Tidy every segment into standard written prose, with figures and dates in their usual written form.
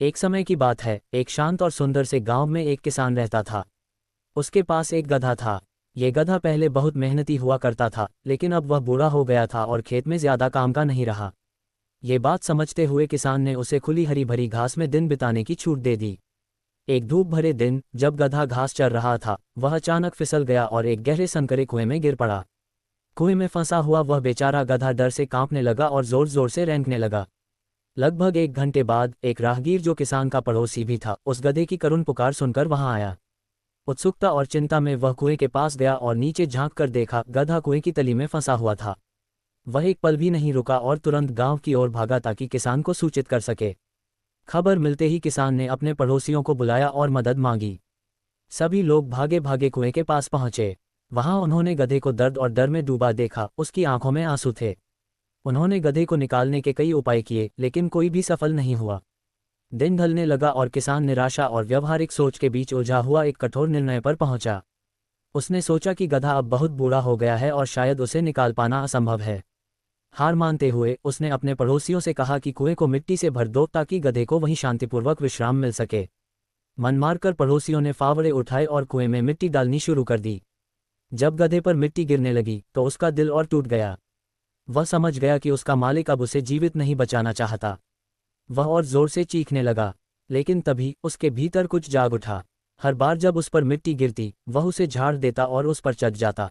एक समय की बात है, एक शांत और सुंदर से गांव में एक किसान रहता था। उसके पास एक गधा था। ये गधा पहले बहुत मेहनती हुआ करता था, लेकिन अब वह बूढ़ा हो गया था और खेत में ज्यादा काम का नहीं रहा। ये बात समझते हुए किसान ने उसे खुली हरी भरी घास में दिन बिताने की छूट दे दी। एक धूप भरे दिन जब गधा घास चर रहा था, वह अचानक फिसल गया और एक गहरे संकरे कुएं में गिर पड़ा। कुएं में फंसा हुआ वह बेचारा गधा डर से कांपने लगा और जोर जोर से रेंकने लगा। लगभग 1 घंटे बाद एक राहगीर जो किसान का पड़ोसी भी था, उस गधे की करुण पुकार सुनकर वहां आया। उत्सुकता और चिंता में वह कुएं के पास गया और नीचे झांक कर देखा, गधा कुएं की तली में फंसा हुआ था। वह एक पल भी नहीं रुका और तुरंत गांव की ओर भागा ताकि किसान को सूचित कर सके। खबर मिलते ही किसान ने अपने पड़ोसियों को बुलाया और मदद मांगी। सभी लोग भागे भागे कुएं के पास पहुंचे। वहां उन्होंने गधे को दर्द और डर में डूबा देखा, उसकी आंखों में आंसू थे। उन्होंने गधे को निकालने के कई उपाय किए, लेकिन कोई भी सफल नहीं हुआ। दिन ढलने लगा और किसान निराशा और व्यवहारिक सोच के बीच उलझा हुआ एक कठोर निर्णय पर पहुंचा। उसने सोचा कि गधा अब बहुत बूढ़ा हो गया है और शायद उसे निकाल पाना असंभव है। हार मानते हुए उसने अपने पड़ोसियों से कहा कि कुएं को मिट्टी से भर दो ताकि गधे को वहीं शांतिपूर्वक विश्राम मिल सके। मन मारकर पड़ोसियों ने फावड़े उठाए और कुएं में मिट्टी डालनी शुरू कर दी। जब गधे पर मिट्टी गिरने लगी तो उसका दिल और टूट गया। वह समझ गया कि उसका मालिक अब उसे जीवित नहीं बचाना चाहता। वह और जोर से चीखने लगा, लेकिन तभी उसके भीतर कुछ जाग उठा। हर बार जब उस पर मिट्टी गिरती, वह उसे झाड़ देता और उस पर चढ़ जाता।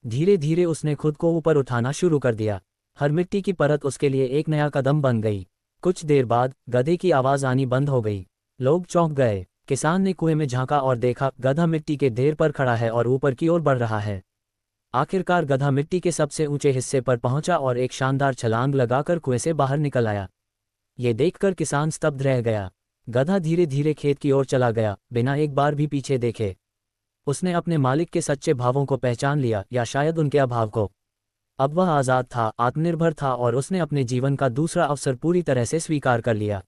धीरे धीरे उसने खुद को ऊपर उठाना शुरू कर दिया। हर मिट्टी की परत उसके लिए एक नया कदम बन गई। कुछ देर बाद गधे की आवाज आनी बंद हो गई। लोग चौंक गए। किसान ने कुएं में झांका और देखा, गधा मिट्टी के ढेर पर खड़ा है और ऊपर की ओर बढ़ रहा है। आखिरकार गधा मिट्टी के सबसे ऊंचे हिस्से पर पहुंचा और एक शानदार छलांग लगाकर कुएं से बाहर निकल आया। ये देखकर किसान स्तब्ध रह गया। गधा धीरे धीरे खेत की ओर चला गया, बिना एक बार भी पीछे देखे। उसने अपने मालिक के सच्चे भावों को पहचान लिया, या शायद उनके अभाव को। अब वह आज़ाद था, आत्मनिर्भर था और उसने अपने जीवन का दूसरा अवसर पूरी तरह से स्वीकार कर लिया।